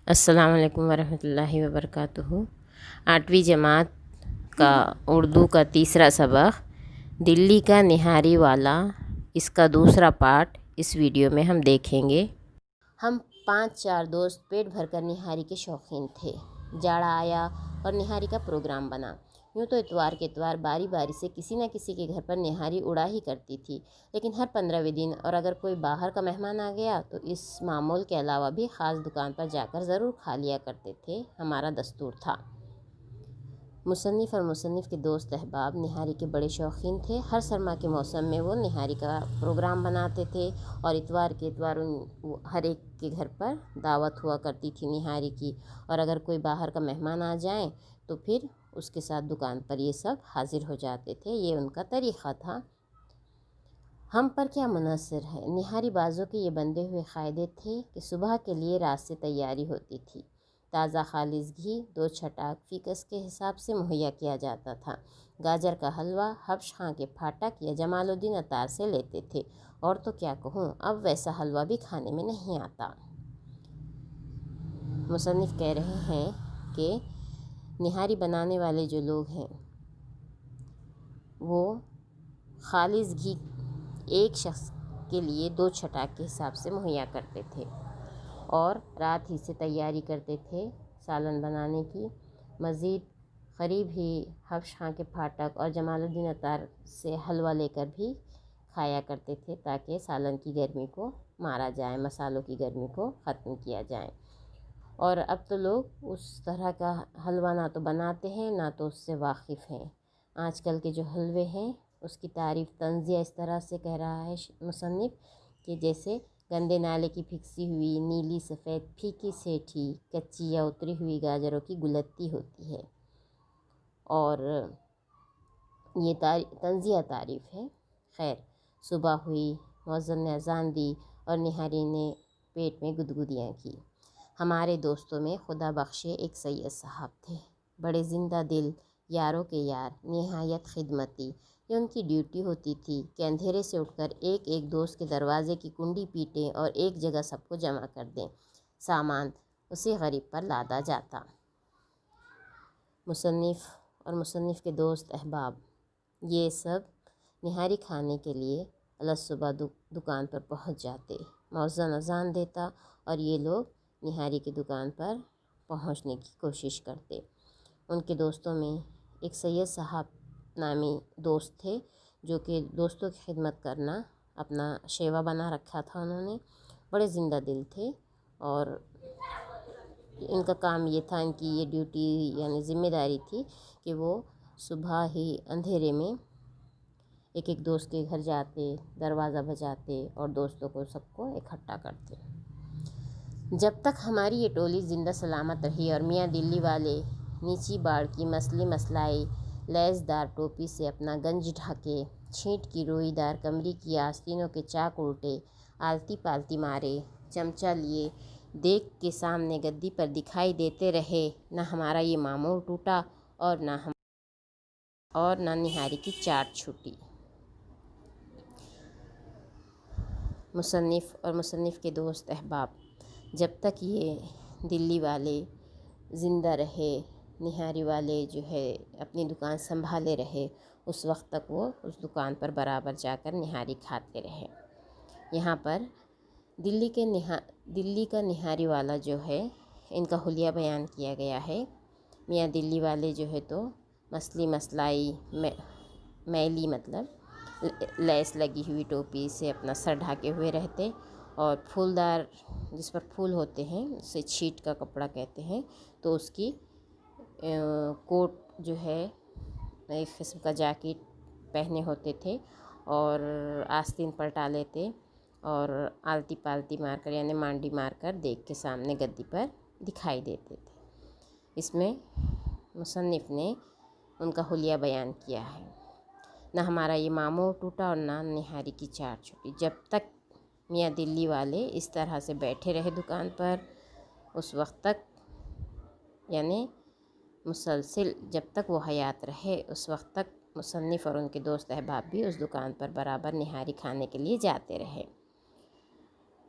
السلام علیکم ورحمۃ اللہ وبرکاتہ۔ 8ویں جماعت کا اردو کا تیسرا سبق دلی کا نہاری والا، اس کا دوسرا پارٹ اس ویڈیو میں ہم دیکھیں گے۔ ہم 5-4 دوست پیٹ بھر کر نہاری کے شوقین تھے۔ جاڑا آیا اور نہاری کا پروگرام بنا۔ یوں تو اتوار کے اتوار باری باری سے کسی نہ کسی کے گھر پر نہاری اڑا ہی کرتی تھی، لیکن ہر 15ویں دن اور اگر کوئی باہر کا مہمان آ گیا تو اس معمول کے علاوہ بھی خاص دکان پر جا کر ضرور کھا لیا کرتے تھے، ہمارا دستور تھا۔ مصنف اور مصنف کے دوست احباب نہاری کے بڑے شوقین تھے۔ ہر سرما کے موسم میں وہ نہاری کا پروگرام بناتے تھے اور اتوار کے اتوار ہر ایک کے گھر پر دعوت ہوا کرتی تھی نہاری کی، اور اگر کوئی باہر کا مہمان آ جائیں تو پھر اس کے ساتھ دکان پر یہ سب حاضر ہو جاتے تھے۔ یہ ان کا طریقہ تھا۔ ہم پر کیا منحصر ہے، نہاری بازوں کے یہ بندے ہوئے قاعدے تھے کہ صبح کے لیے رات سے تیاری ہوتی تھی۔ تازہ خالص گھی 2 چھٹاک فی کس کے حساب سے مہیا کیا جاتا تھا۔ گاجر کا حلوہ حبش خاں کے پھاٹک یا جمال الدین عطار سے لیتے تھے، اور تو کیا کہوں، اب ویسا حلوہ بھی کھانے میں نہیں آتا۔ مصنف کہہ رہے ہیں کہ نہاری بنانے والے جو لوگ ہیں وہ خالص گھی ایک شخص کے لیے 2 چھٹاک کے حساب سے مہیا کرتے تھے، اور رات ہی سے تیاری کرتے تھے سالن بنانے کی۔ مزید قریب ہی حبش خاں کے پھاٹک اور جمال الدین عطار سے حلوہ لے کر بھی کھایا کرتے تھے، تاکہ سالن کی گرمی کو مارا جائے، مسالوں کی گرمی کو ختم کیا جائے۔ اور اب تو لوگ اس طرح کا حلوہ نہ تو بناتے ہیں نہ تو اس سے واقف ہیں۔ آج کل کے جو حلوے ہیں اس کی تعریف تنزیہ اس طرح سے کہہ رہا ہے مصنف کہ جیسے گندے نالے کی پھکسی ہوئی نیلی سفید پھیکی سیٹھی کچی یا اتری ہوئی گاجروں کی گلتی ہوتی ہے، اور یہ تنزیہ تعریف ہے۔ خیر، صبح ہوئی، مؤذن نے اذان دی اور نہاری نے پیٹ میں گدگدیاں کی۔ ہمارے دوستوں میں خدا بخشے ایک سید صاحب تھے، بڑے زندہ دل، یاروں کے یار، نہایت خدمتی۔ یہ ان کی ڈیوٹی ہوتی تھی کہ اندھیرے سے اٹھ کر ایک ایک دوست کے دروازے کی کنڈی پیٹیں اور ایک جگہ سب کو جمع کر دیں۔ سامان اسی غریب پر لادا جاتا۔ مصنف اور مصنف کے دوست احباب یہ سب نہاری کھانے کے لیے صبح دکان پر پہنچ جاتے۔ مؤذن اذان دیتا اور یہ لوگ نہاری کی دکان پر پہنچنے کی کوشش کرتے۔ ان کے دوستوں میں ایک سید صاحب نامی دوست تھے، جو کہ دوستوں کی خدمت کرنا اپنا شیوا بنا رکھا تھا انہوں نے۔ بڑے زندہ دل تھے، اور ان کا کام یہ تھا، ان کی یہ ڈیوٹی یعنی ذمہ داری تھی کہ وہ صبح ہی اندھیرے میں ایک ایک دوست کے گھر جاتے، دروازہ بجاتے اور دوستوں کو سب کو اکٹھا کرتے۔ جب تک ہماری یہ ٹولی زندہ سلامت رہی اور میاں دلی والے نیچی باڑ کی مسلی مسلائی لیس دار ٹوپی سے اپنا گنج ڈھکے، چھینٹ کی روئی دار کمری کی آستینوں کے چاک الٹے، آلتی پالتی مارے، چمچہ لیے دیگ کے سامنے گدی پر دکھائی دیتے رہے، نہ ہمارا یہ معمول ٹوٹا اور نہ نہاری کی چاٹ چھوٹی۔ مصنف اور مصنف کے دوست احباب جب تک یہ دلی والے زندہ رہے، نہاری والے جو ہے اپنی دکان سنبھالے رہے، اس وقت تک وہ اس دکان پر برابر جا کر نہاری کھاتے رہے۔ یہاں پر دلی کا نہاری والا جو ہے، ان کا حلیہ بیان کیا گیا ہے۔ میاں دلی والے جو ہے تو مسلی مسلائی میلی مطلب لیس لگی ہوئی ٹوپی سے اپنا سر ڈھانکے ہوئے رہتے، اور پھولدار جس پر پھول ہوتے ہیں اسے چھیٹ کا کپڑا کہتے ہیں، تو اس کی کوٹ جو ہے ایک قسم کا جیکٹ پہنے ہوتے تھے، اور آستین پلٹا لیتے اور آلتی پالتی مار کر یعنی مانڈی مار کر دیگ کے سامنے گدی پر دکھائی دیتے تھے۔ اس میں مصنف نے ان کا حلیہ بیان کیا ہے۔ نہ ہمارا یہ معمول ٹوٹا اور نہ نہاری کی چاٹ چھوٹی۔ جب تک میاں دلی والے اس طرح سے بیٹھے رہے دکان پر، اس وقت تک یعنی مسلسل جب تک وہ حیات رہے، اس وقت تک مصنف اور ان کے دوست احباب بھی اس دکان پر برابر نہاری کھانے کے لیے جاتے رہے۔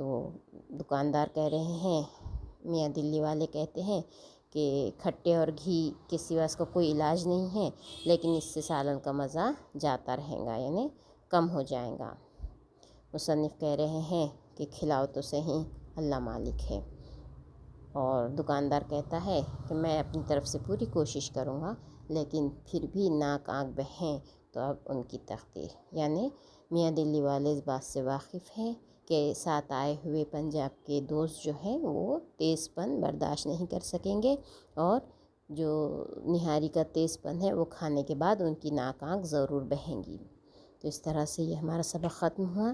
تو دکاندار کہہ رہے ہیں، میاں دلی والے کہتے ہیں کہ کھٹے اور گھی کے سوا اس کا کوئی علاج نہیں ہے، لیکن اس سے سالن کا مزہ جاتا رہے گا، یعنی کم ہو جائے گا۔ مصنف کہہ رہے ہیں کہ کھلاؤ تو صحیح، اللہ مالک ہے۔ اور دکاندار کہتا ہے کہ میں اپنی طرف سے پوری کوشش کروں گا، لیکن پھر بھی ناک آنکھ بہیں تو اب ان کی تقدیر۔ یعنی میاں دلی والے اس بات سے واقف ہیں کہ ساتھ آئے ہوئے پنجاب کے دوست جو ہیں وہ تیز پن برداشت نہیں کر سکیں گے، اور جو نہاری کا تیز پن ہے وہ کھانے کے بعد ان کی ناک آنکھ ضرور بہیں گی۔ تو اس طرح سے یہ ہمارا سبق ختم ہوا۔